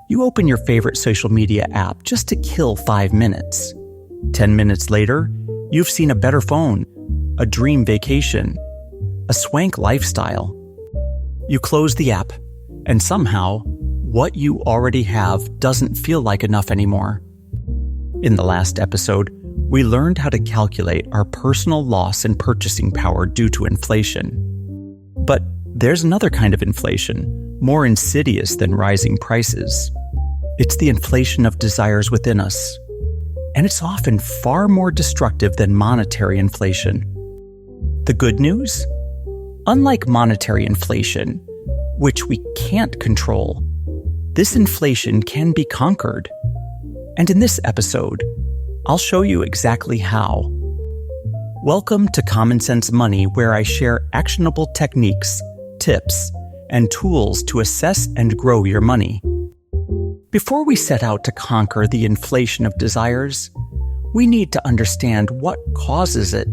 You open your favorite social media app just to kill 5 minutes. 10 minutes later, you've seen a better phone, a dream vacation, a swank lifestyle. You close the app, and somehow, what you already have doesn't feel like enough anymore. In the last episode, we learned how to calculate our personal loss in purchasing power due to inflation. But there's another kind of inflation, more insidious than rising prices. It's the inflation of desires within us. And it's often far more destructive than monetary inflation. The good news? Unlike monetary inflation, which we can't control, this inflation can be conquered. And in this episode, I'll show you exactly how. Welcome to Common Sense Money, where I share actionable techniques, tips, and tools to assess and grow your money. Before we set out to conquer the inflation of desires, we need to understand what causes it.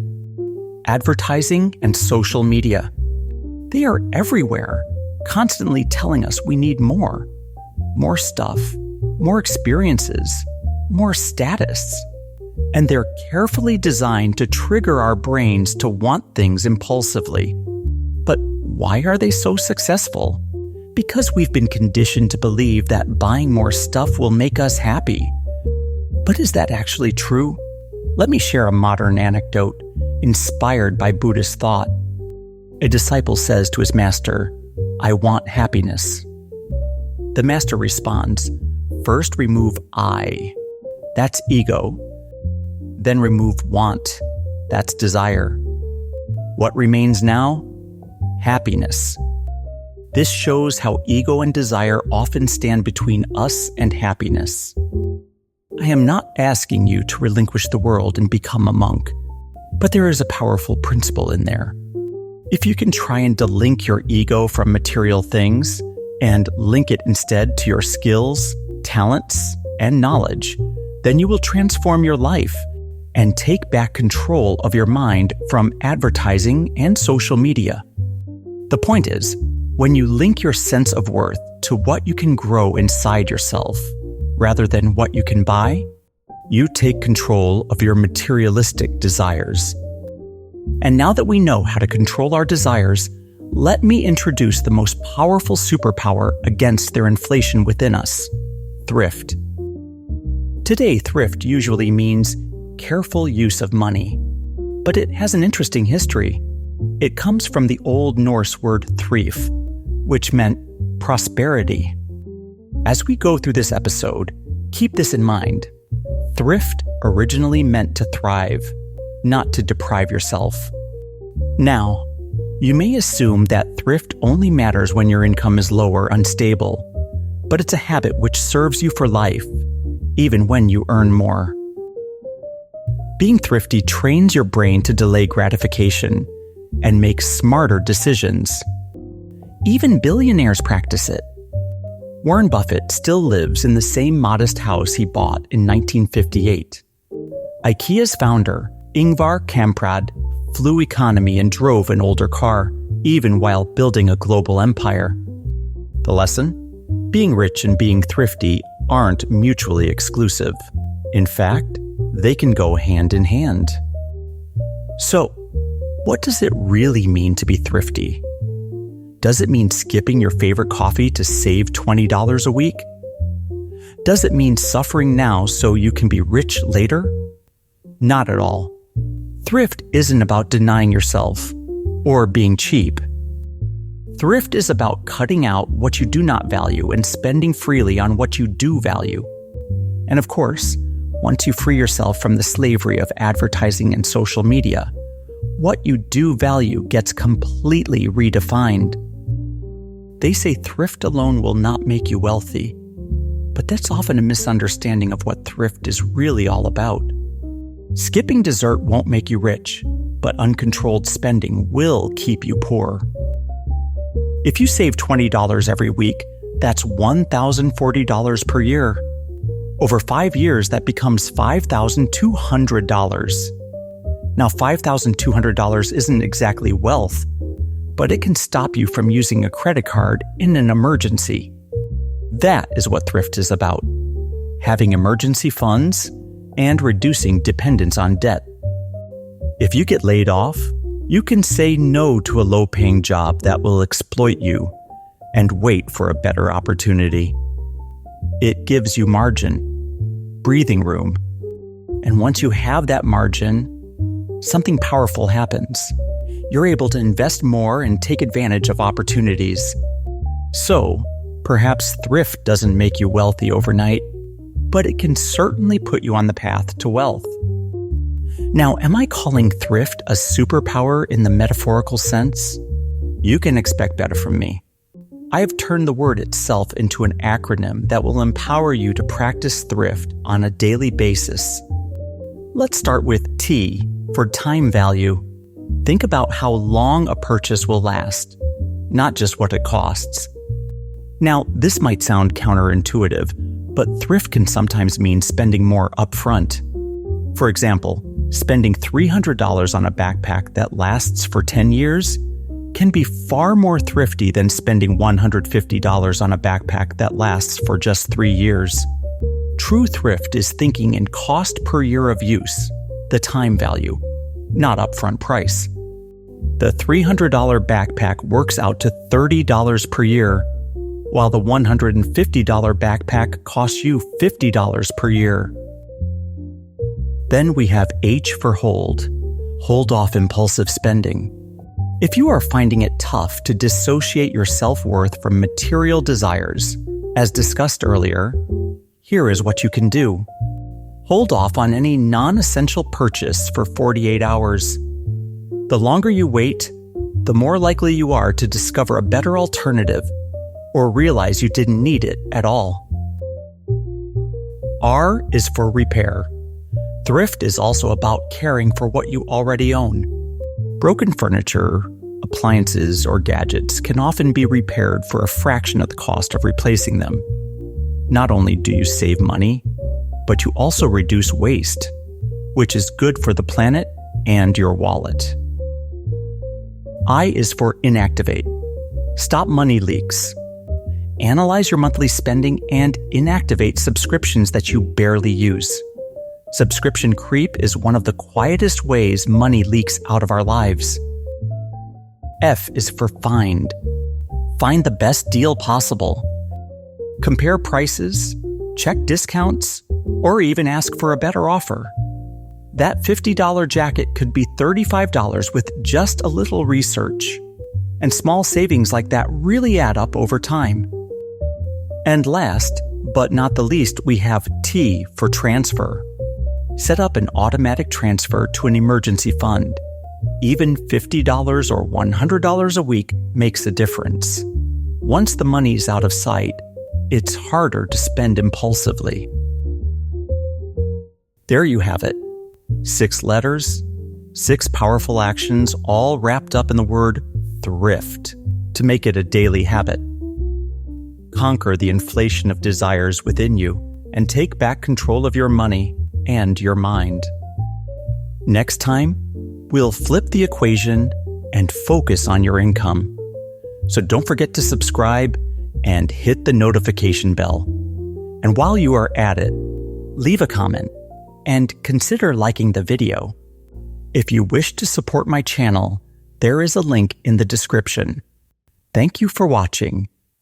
Advertising and social media. They are everywhere, constantly telling us we need more. More stuff, more experiences, more status. And they're carefully designed to trigger our brains to want things impulsively. But why are they so successful? Because we've been conditioned to believe that buying more stuff will make us happy. But is that actually true? Let me share a modern anecdote inspired by Buddhist thought. A disciple says to his master, "I want happiness." The master responds, "First remove I, that's ego. Then remove want, that's desire. What remains now? Happiness." This shows how ego and desire often stand between us and happiness. I am not asking you to relinquish the world and become a monk, but there is a powerful principle in there. If you can try and delink your ego from material things and link it instead to your skills, talents, and knowledge, then you will transform your life and take back control of your mind from advertising and social media. The point is, when you link your sense of worth to what you can grow inside yourself, rather than what you can buy, you take control of your materialistic desires. And now that we know how to control our desires, let me introduce the most powerful superpower against their inflation within us: thrift. Today, thrift usually means careful use of money, but it has an interesting history. It comes from the Old Norse word thrif, which meant prosperity. As we go through this episode, keep this in mind. Thrift originally meant to thrive, not to deprive yourself. Now, you may assume that thrift only matters when your income is low or unstable, but it's a habit which serves you for life, even when you earn more. Being thrifty trains your brain to delay gratification and make smarter decisions. Even billionaires practice it. Warren Buffett still lives in the same modest house he bought in 1958. IKEA's founder, Ingvar Kamprad, flew economy and drove an older car, even while building a global empire. The lesson? Being rich and being thrifty aren't mutually exclusive. In fact, they can go hand in hand. So, what does it really mean to be thrifty? Does it mean skipping your favorite coffee to save $20 a week? Does it mean suffering now so you can be rich later? Not at all. Thrift isn't about denying yourself or being cheap. Thrift is about cutting out what you do not value and spending freely on what you do value. And of course, once you free yourself from the slavery of advertising and social media, what you do value gets completely redefined. They say thrift alone will not make you wealthy, but that's often a misunderstanding of what thrift is really all about. Skipping dessert won't make you rich, but uncontrolled spending will keep you poor. If you save $20 every week, that's $1,040 per year. Over 5 years, that becomes $5,200. Now, $5,200 isn't exactly wealth, but it can stop you from using a credit card in an emergency. That is what thrift is about: having emergency funds and reducing dependence on debt. If you get laid off, you can say no to a low-paying job that will exploit you and wait for a better opportunity. It gives you margin, breathing room, and once you have that margin, something powerful happens. You're able to invest more and take advantage of opportunities. So, perhaps thrift doesn't make you wealthy overnight, but it can certainly put you on the path to wealth. Now, am I calling thrift a superpower in the metaphorical sense? You can expect better from me. I have turned the word itself into an acronym that will empower you to practice thrift on a daily basis. Let's start with T for time value. Think about how long a purchase will last, not just what it costs. Now, this might sound counterintuitive, but thrift can sometimes mean spending more upfront. For example, spending $300 on a backpack that lasts for 10 years can be far more thrifty than spending $150 on a backpack that lasts for just 3 years. True thrift is thinking in cost per year of use, the time value, not upfront price. The $300 backpack works out to $30 per year, while the $150 backpack costs you $50 per year. Then we have H for hold. Hold off impulsive spending. If you are finding it tough to dissociate your self-worth from material desires, as discussed earlier, here is what you can do. Hold off on any non-essential purchase for 48 hours. The longer you wait, the more likely you are to discover a better alternative or realize you didn't need it at all. R is for repair. Thrift is also about caring for what you already own. Broken furniture, appliances, or gadgets can often be repaired for a fraction of the cost of replacing them. Not only do you save money, but you also reduce waste, which is good for the planet and your wallet. I is for inactivate. Stop money leaks. Analyze your monthly spending and inactivate subscriptions that you barely use. Subscription creep is one of the quietest ways money leaks out of our lives. F is for find. Find the best deal possible. Compare prices, check discounts, or even ask for a better offer. That $50 jacket could be $35 with just a little research. And small savings like that really add up over time. And last, but not the least, we have T for transfer. Set up an automatic transfer to an emergency fund. Even $50 or $100 a week makes a difference. Once the money's out of sight, it's harder to spend impulsively. There you have it. 6 letters, 6 powerful actions, all wrapped up in the word thrift to make it a daily habit. Conquer the inflation of desires within you and take back control of your money and your mind. Next time, we'll flip the equation and focus on your income. So don't forget to subscribe and hit the notification bell. And while you are at it, leave a comment and consider liking the video. If you wish to support my channel, there is a link in the description. Thank you for watching,